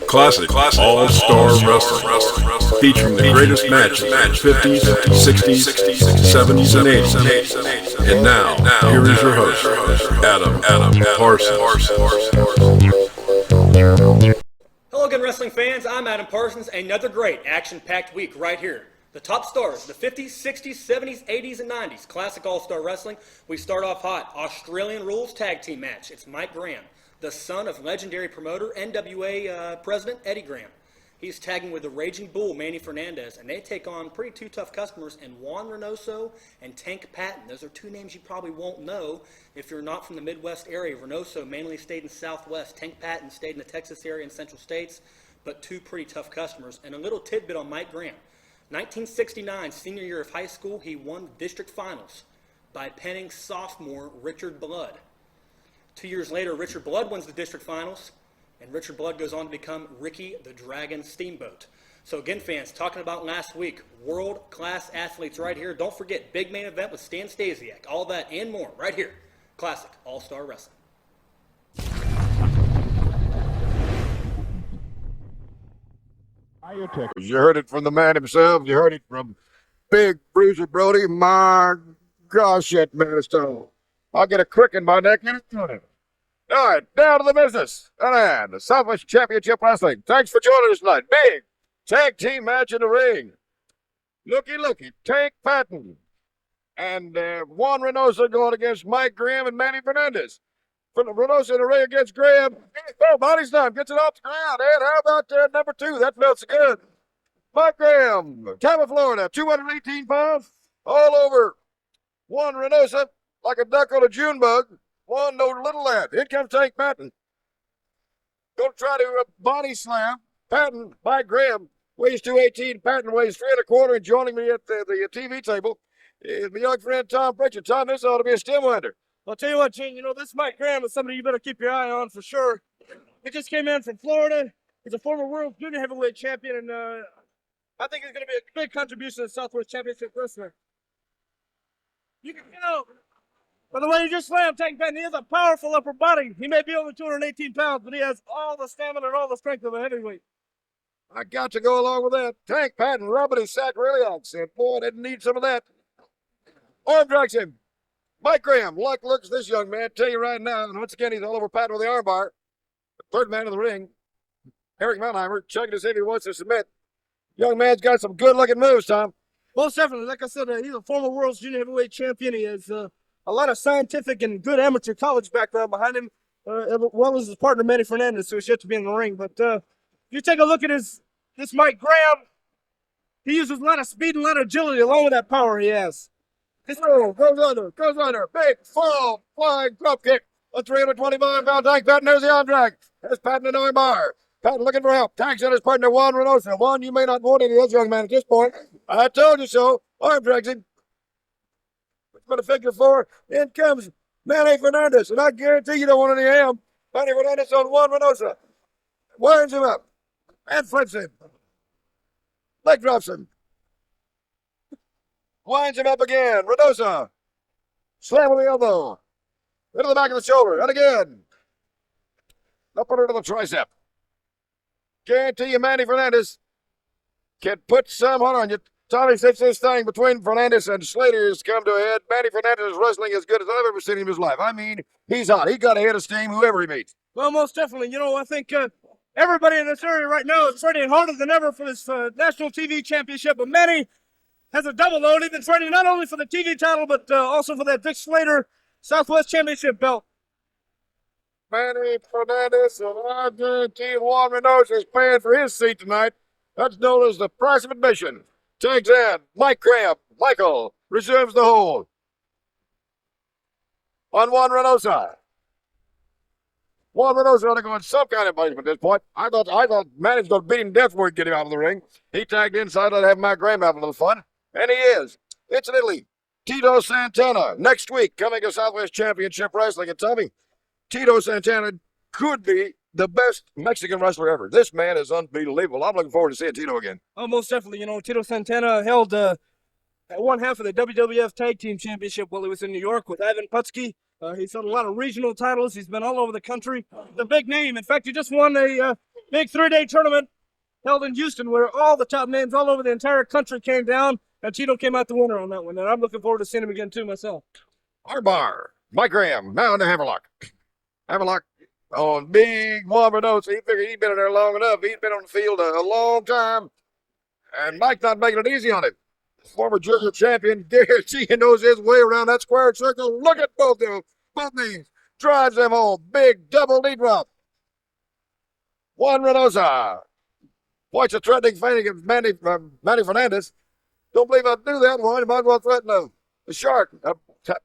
Classic All-Star Wrestling, featuring the greatest matches of the 50s, 60s, 70s, and 80s. And now, here is your host, Adam Parsons. Hello again, wrestling fans. I'm Adam Parsons. Another great action-packed week right here. The top stars, the 50s, 60s, 70s, 80s, and 90s. Classic All-Star Wrestling. We start off hot. Australian Rules Tag Team match. It's Mike Graham, the son of legendary promoter, NWA President Eddie Graham. He's tagging with the Raging Bull, Manny Fernandez, and they take on two tough customers in Juan Reynoso and Tank Patton. Those are two names you probably won't know if you're not from the Midwest area. Reynoso mainly stayed in Southwest. Tank Patton stayed in the Texas area and Central States, but two pretty tough customers. And a little tidbit on Mike Graham. 1969, senior year of high school, he won district finals by pinning sophomore Richard Blood. 2 years later, Richard Blood wins the district finals, and Richard Blood goes on to become Ricky the Dragon Steamboat. So again, fans, talking about last week, world-class athletes right here. Don't forget, big main event with Stan Stasiak. All that and more right here. Classic All-Star Wrestling. You heard it from the man himself. You heard it from Big Bruiser Brody. My gosh, that man is tall. I'll get a crick in my neck and it's on him. All right, down to the business. And the Southwest Championship Wrestling. Thanks for joining us tonight. Big tag team match in the ring. Looky, Tank Patton and Juan Reynoso going against Mike Graham and Manny Fernandez. From the Reynoso in the ring against Graham. Oh, body's time. Gets it off the ground. And how about number 2? That felt so good. Mike Graham, Tampa, Florida, 218 pounds. All over Juan Reynoso like a duck on a June bug. One, no little lad. Here comes Tank Patton. Gonna try to body slam. Patton, Mike Graham, weighs 218. Patton weighs 3 1/4. And joining me at the TV table is my young friend Tom Pritchard. Tom, this ought to be a stem winder. I'll tell you what, Gene, this Mike Graham is somebody you better keep your eye on for sure. He just came in from Florida. He's a former world junior heavyweight champion, and I think he's going to be a big contribution to the Southwest Championship Wrestler. You can tell by the way he just slammed Tank Patton. He has a powerful upper body. He may be only 218 pounds, but he has all the stamina and all the strength of a heavyweight. I got to go along with that. Tank Patton rubbing his sacroiliac. Said, boy, I didn't need some of that. Arm drags him. Mike Graham, luck looks this young man. Tell you right now, and once again, he's all over Patton with the armbar. The third man in the ring, Eric Melheimer, chugging as if he wants to submit. Young man's got some good-looking moves, Tom. Most definitely. Like I said, he's a former world junior heavyweight champion. He has a lot of scientific and good amateur college background behind him, as well as his partner, Manny Fernandez, who is yet to be in the ring. But if you take a look at this Mike Graham, he uses a lot of speed and a lot of agility along with that power he has. Goes under. Big, full, flying drop kick. A 325-pound Tank Patton. There's the arm drag. There's Patton in the arm bar. Patton looking for help. Tags in his partner, Juan Reynoso. Juan, you may not want any of this young man at this point. I told you so. Arm drags him. It's been a figure 4. In comes Manny Fernandez. And I guarantee you don't want any of him. Manny Fernandez on Juan Reynoso. Winds him up. And flips him. Leg drops him. Winds him up again. Reynoso. Slam with the elbow. Into the back of the shoulder. And again. Up under the tricep. Guarantee you Manny Fernandez can put some on you. Tommy thinks this thing between Fernandez and Slater has come to a head. Manny Fernandez is wrestling as good as I've ever seen him in his life. I mean, he's hot. He got a head of steam whoever he meets. Well, most definitely. I think everybody in this area right now is training harder than ever for this national TV championship. But Manny has a double load. He's been training not only for the TV title, but also for that Dick Slater Southwest Championship belt. Manny Fernandez, and I guarantee Juan Reynoso is paying for his seat tonight. That's known as the price of admission. Tags in. Mike Graham. Michael resumes the hold on Juan Reynoso. Juan Reynoso ought to go in some kind of punishment at this point. I thought Manny's going to beat him to death before he get him out of the ring. He tagged inside to have Mike Graham have a little fun. And he is. Incidentally, Tito Santana next week coming to Southwest Championship Wrestling. And Tommy, Tito Santana could be the best Mexican wrestler ever. This man is unbelievable. I'm looking forward to seeing Tito again. Oh, most definitely. Tito Santana held one half of the WWF Tag Team Championship while he was in New York with Ivan Putski. He's held a lot of regional titles. He's been all over the country. The big name. In fact, he just won a big 3-day tournament held in Houston where all the top names all over the entire country came down, and Tito came out the winner on that one. And I'm looking forward to seeing him again, too, myself. Our bar, Mike Graham, now in the Hammerlock. Hammerlock on big Juan Reynoso. He figured he'd been in there long enough. He's been on the field a long time. And Mike not making it easy on him. Former junior champion, guarantee he knows his way around that square circle. Look at both of them. Both knees. Drives them home. Big double knee drop. Juan Reynoso points a threatening feint against Manny Fernandez. Don't believe I'd do that one. You might as well threaten the shark.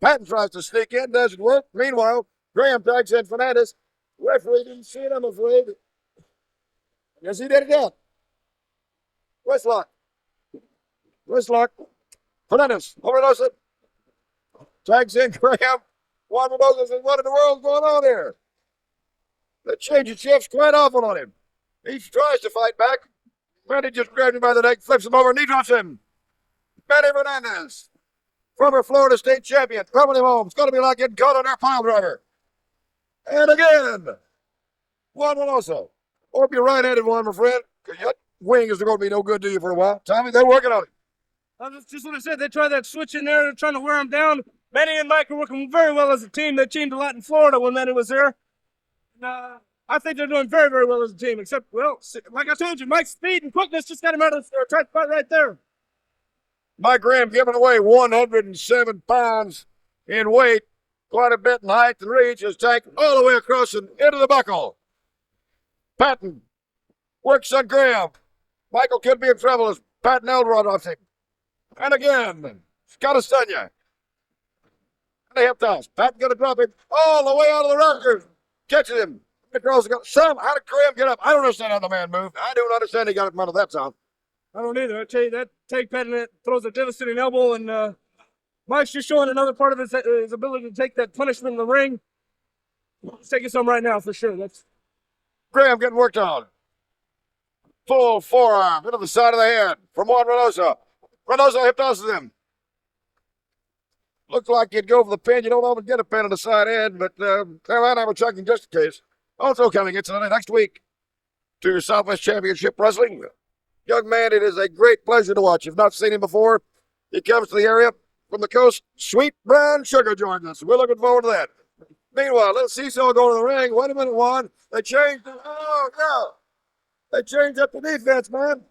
Patton tries to sneak in. Doesn't work. Meanwhile, Graham tags in Fernandez. Referee didn't see it, I'm afraid. Yes, he did it again. Wrist lock. Fernandez. Reynoso tags in Graham. Juan Reynoso says, what in the world's going on here? The change of shifts quite often on him. He tries to fight back. Manny just grabs him by the neck, flips him over, knee drops him. Manny Fernandez, former Florida State champion, coming him home. It's going to be like getting caught on our pile driver. And again, Juan Reynoso. Hope you're right-handed one, my friend, because your wing is going to be no good to you for a while. Tommy, they're working on it. That's just what I said. They tried that switch in there. They're trying to wear him down. Manny and Mike are working very well as a team. They teamed a lot in Florida when Manny was there. And, I think they're doing very, very well as a team, except, well, like I told you, Mike's speed and quickness just got him out of the tight spot right there. Mike Graham giving away 107 pounds in weight, quite a bit in height and reach, is taken all the way across and into the buckle. Patton works on Graham. Michael could be in trouble as Patton Elrod off him. And again, it's got to stun you. And the hip toss. Patton going to drop him all the way out of the rocker. Catches him. Across the Sam, how did Graham get up? I don't understand how the man moved. I don't understand he got up out of that sound. I don't either. I tell you, that take Patton throws a devastating elbow, and Mike's just showing another part of his ability to take that punishment in the ring. He's taking some right now for sure. That's Graham getting worked on. Full forearm into the side of the head from Juan Reynoso. Reynoso hip tosses him. Looks like he'd go for the pin. You don't always get a pin on the side head, but Carolina, I'm checking just in case. Also coming into the next week to your Southwest Championship Wrestling. Young man, it is a great pleasure to watch. You've not seen him before. He comes to the area from the coast. Sweet Brown Sugar joins us. We're looking forward to that. Meanwhile, little Seesaw going to the ring. Wait a minute, Juan. They changed it. Oh, no. They changed up the defense, man.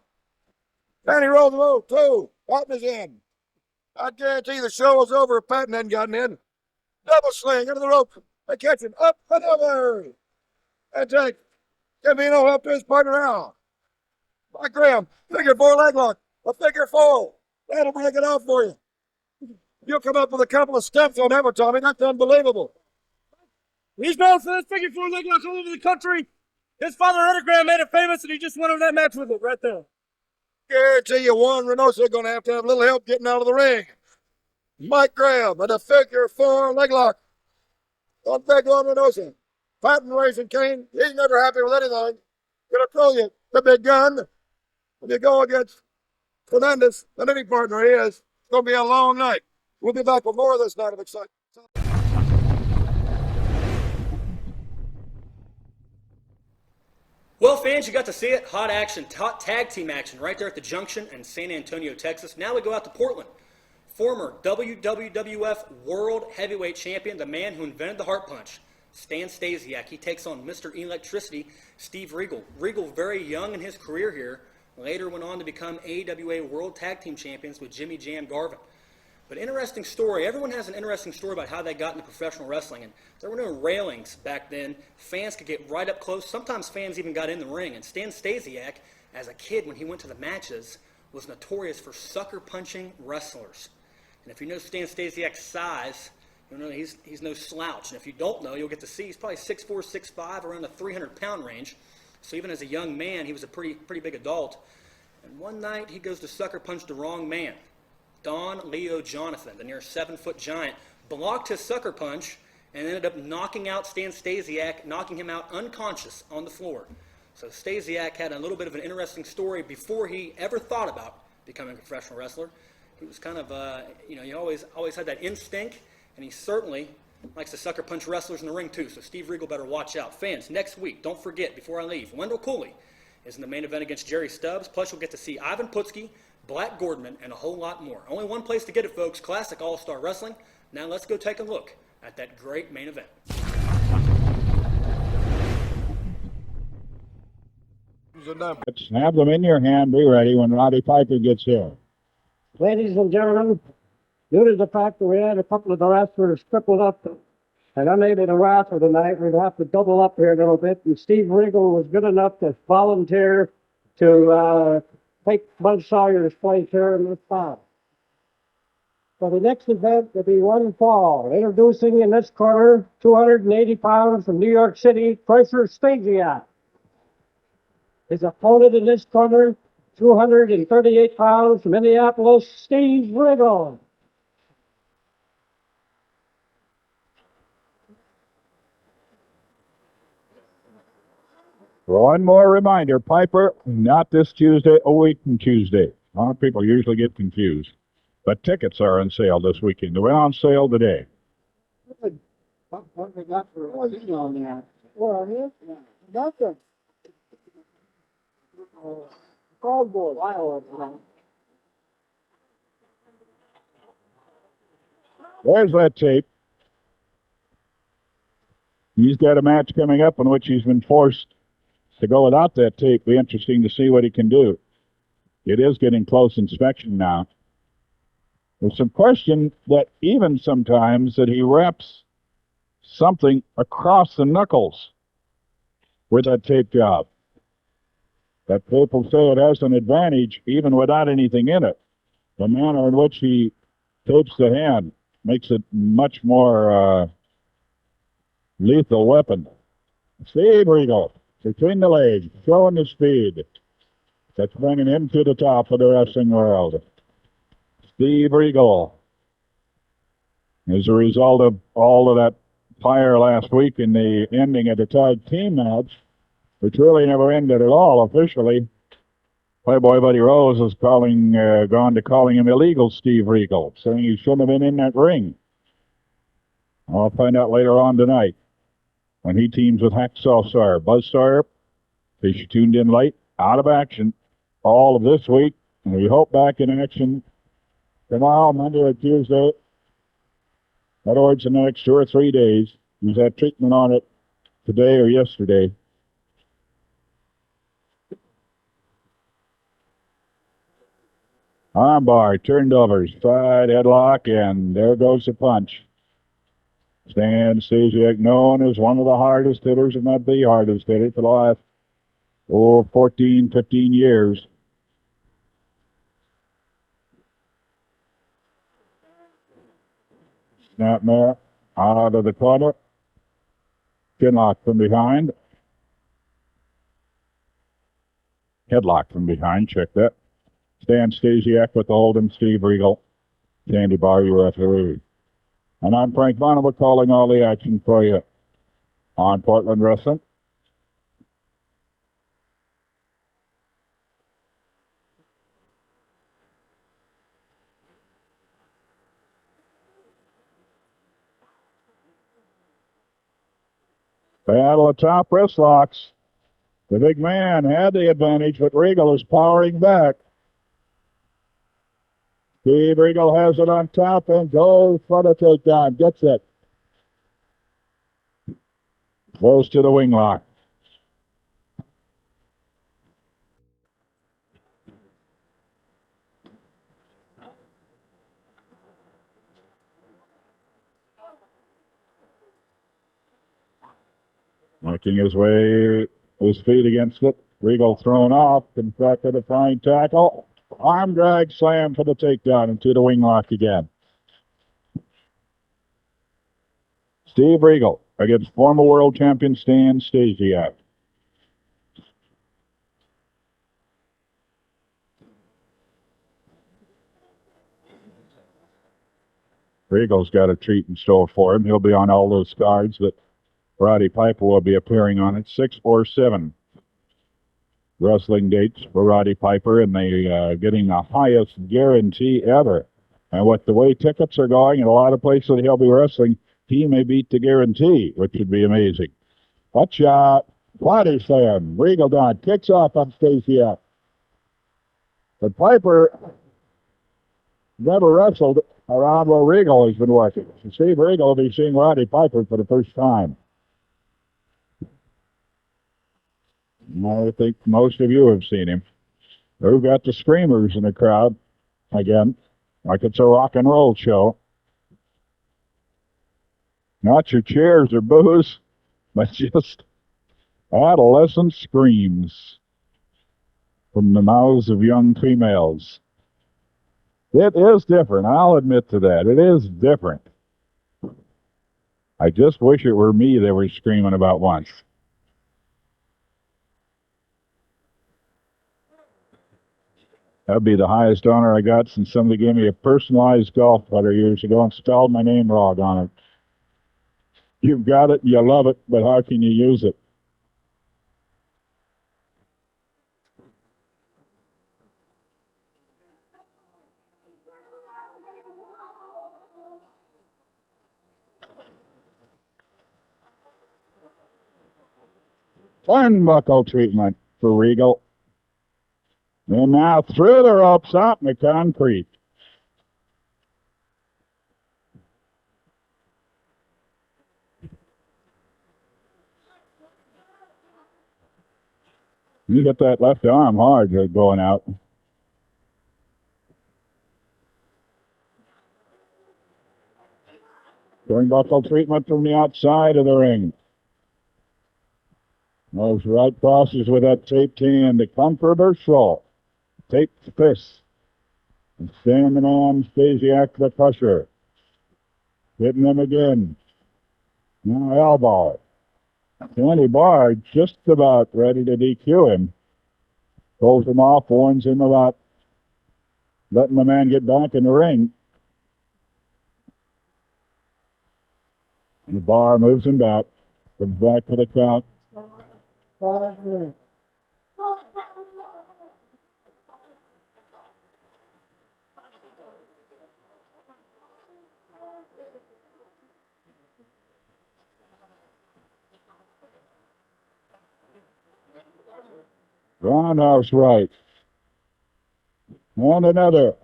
Patty rolled the move, too. Patton is in. I guarantee the show was over if Patton hadn't gotten in. Double sling into the rope. They catch him up and over. And take Gambino help to his partner now. Mike Graham, figure four leg lock. A figure four. That'll break it off for you. You'll come up with a couple of steps on that one, Tommy. That's unbelievable. He's known for this figure four leg lock all over the country. His father, Eddie Graham, made it famous, and he just won over that match with it right there. Guarantee you Juan Reynoso going to have a little help getting out of the ring. Mike Graham and a figure four leg lock on big Juan Reynoso. Patton raising Kane. He's never happy with anything. Gonna throw you the big gun. When you go against Fernandez and any partner he is, it's gonna be a long night. We'll be back with more of this night of excitement. Well, fans, you got to see it. Hot action, hot tag team action right there at the Junction in San Antonio, Texas. Now we go out to Portland. Former WWF World Heavyweight Champion, the man who invented the Heart Punch, Stan Stasiak. He takes on Mr. Electricity, Steve Regal. Regal, very young in his career here, later went on to become AWA World Tag Team Champions with Jimmy Jam Garvin. But interesting story. Everyone has an interesting story about how they got into professional wrestling. And there were no railings back then. Fans could get right up close. Sometimes fans even got in the ring. And Stan Stasiak, as a kid when he went to the matches, was notorious for sucker punching wrestlers. And if you know Stan Stasiak's size, you know he's no slouch. And if you don't know, you'll get to see he's probably 6'4", 6'5", around the 300-pound range. So even as a young man, he was a pretty big adult. And one night, he goes to sucker punch the wrong man. Don Leo Jonathan, the near 7-foot giant, blocked his sucker punch and ended up knocking out Stan Stasiak, knocking him out unconscious on the floor. So Stasiak had a little bit of an interesting story before he ever thought about becoming a professional wrestler. He was kind of, he always had that instinct, and he certainly Likes to sucker punch wrestlers in the ring too, so Steve Regal better watch out. Fans, next week, don't forget, before I leave, Wendell Cooley is in the main event against Jerry Stubbs. Plus, you'll get to see Ivan Putski, Black Gordman, and a whole lot more. Only one place to get it, folks, Classic All-Star Wrestling. Now let's go take a look at that great main event. Have them in your hand. Be ready when Roddy Piper gets here. Ladies and gentlemen, due to the fact that we had a couple of the wrestlers crippled up and unable to wrestle tonight, we'd have to double up here a little bit. And Steve Regal was good enough to volunteer to take Bud Sawyer's place here in this bout. For the next event, there'll be one fall. Introducing in this corner, 280 pounds from New York City, Chrysler Stasiak. His opponent in this corner, 238 pounds from Minneapolis, Steve Regal. One more reminder, Piper, not this Tuesday, a week from Tuesday. A lot of people usually get confused. But tickets are on sale this weekend. They went on sale today. What we got for on that? Well, nothing. Cardboard. There's that tape. He's got a match coming up in which he's been forced to go without that tape. Be interesting to see what he can do. It is getting close inspection now. There's some question that even sometimes that he wraps something across the knuckles with that tape job. That tape will say it has an advantage even without anything in it. The manner in which he tapes the hand makes it much more lethal weapon. Steve Regal, between the legs, showing the speed. That's bringing him to the top of the wrestling world. Steve Regal. As a result of all of that fire last week in the ending of the tag team match, which really never ended at all officially, Playboy Buddy Rose is gone to calling him illegal Steve Regal, saying he shouldn't have been in that ring. I'll find out later on tonight when he teams with Hacksaw Sawyer. Buzz Sawyer, in case you tuned in late, out of action all of this week, and we hope back in action tomorrow, Monday or Tuesday. In other words, in the next 2 or 3 days. He's had treatment on it today or yesterday. Armbar turned over, side headlock, and there goes the punch. Stan Stasiak, known as one of the hardest hitters, if not the hardest hitter for the last 14, 15 years. Snapmare out of the corner. Chinlock from behind. Headlock from behind, check that. Stan Stasiak with the hold, and Steve Regal. Sandy Barr, your referee. And I'm Frank Bonneman calling all the action for you on Portland Wrestling. Battle of top wrist locks. The big man had the advantage, but Regal is powering back. Steve Regal has it on top and goes for the takedown. Gets it. Goes to the wing lock. Making his way, his feet against it. Regal thrown off, confronted a fine tackle. Arm drag slam for the takedown into the wing lock again. Steve Regal against former world champion Stan Stasiak. Regal's got a treat in store for him. He'll be on all those cards that Roddy Piper will be appearing on it. 6 or 7 wrestling dates for Roddy Piper, and they getting the highest guarantee ever. And with the way tickets are going in a lot of places that he'll be wrestling, he may beat the guarantee, which would be amazing. Watch out. Body slam. Regal Dawn kicks off on Stasiak. But Piper never wrestled around where Regal has been working. So Steve Regal will be seeing Roddy Piper for the first time. I think most of you have seen him. We've got the screamers in the crowd again, like it's a rock and roll show. Not your cheers or boos, but just adolescent screams from the mouths of young females. It is different. I'll admit to that. It is different. I just wish it were me they were screaming about once. That'd be the highest honor I got since somebody gave me a personalized golf putter years ago and spelled my name wrong on it. You've got it, you love it, but how can you use it? Turnbuckle treatment for Regal. And now through the ropes out in the concrete. You get that left arm hard going out. Turnbuckle treatment from the outside of the ring. Those right crosses with that taped hand. The controversial taped fist. And standing on Stasiak the Crusher. Hitting him again. Now elbow. Tony Barr just about ready to DQ him. Pulls him off, warns him about letting the man get back in the ring. And the Barr moves him back. Comes back to the count. Roundhouse right. And another.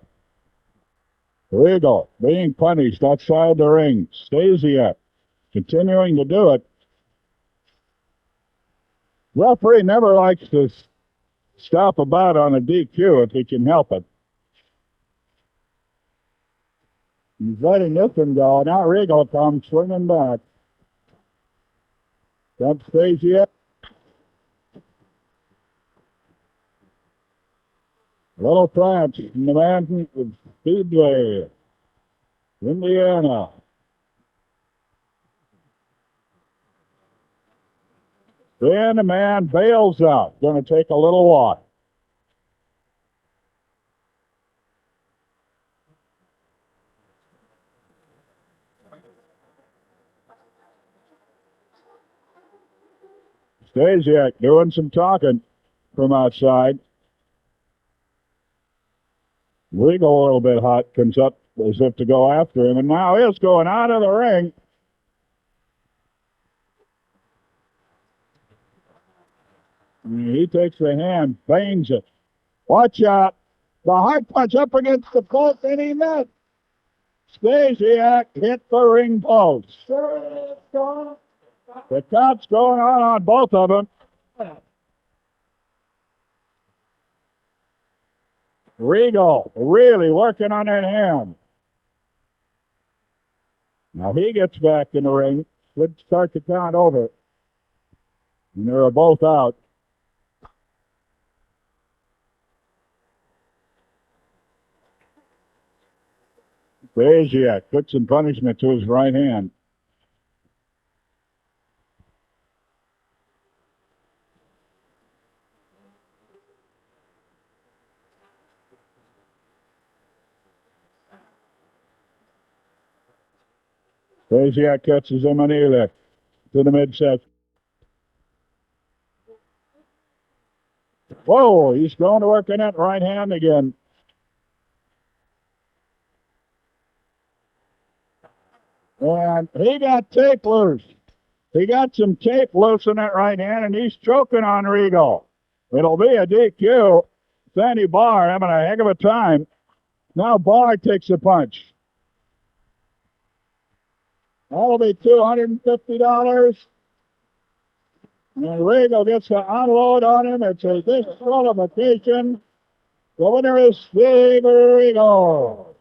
Regal being punished outside the ring. Stasiak continuing to do it. Referee never likes to stop a bout on a DQ if he can help it. He's letting this one go. Now Regal comes swinging back. That's Stasiak. Little France in the mountain of Speedway, Indiana. Then the man bails out. Going to take a little walk. Stasiak doing some talking from outside. Regal a little bit hot, comes up as if to go after him, and now is going out of the ring. He takes the hand, bangs it. Watch out. The hard punch up against the post, and he missed. Stasiak hit the ring post. The count's going on both of them. Regal really working on that hand. Now he gets back in the ring. Let's start the count over. And they're both out. Stasiak puts some punishment to his right hand. Stasiak catches him on Elek to the midsection. Whoa, he's going to work in that right hand again. And he got tape loose. He got some tape loose in that right hand, and he's choking on Regal. It'll be a DQ. Sandy Barr having a heck of a time. Now Barr takes a punch. That'll be $250. And Regal gets to unload on him. It's a disqualification. The winner is Steve Regal.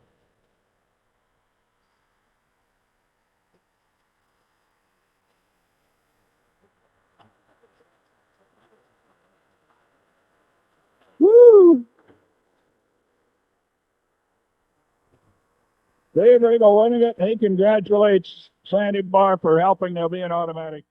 Woo! Dave Regal winning it. He congratulates Sandy Barr for helping. There'll be an automatic.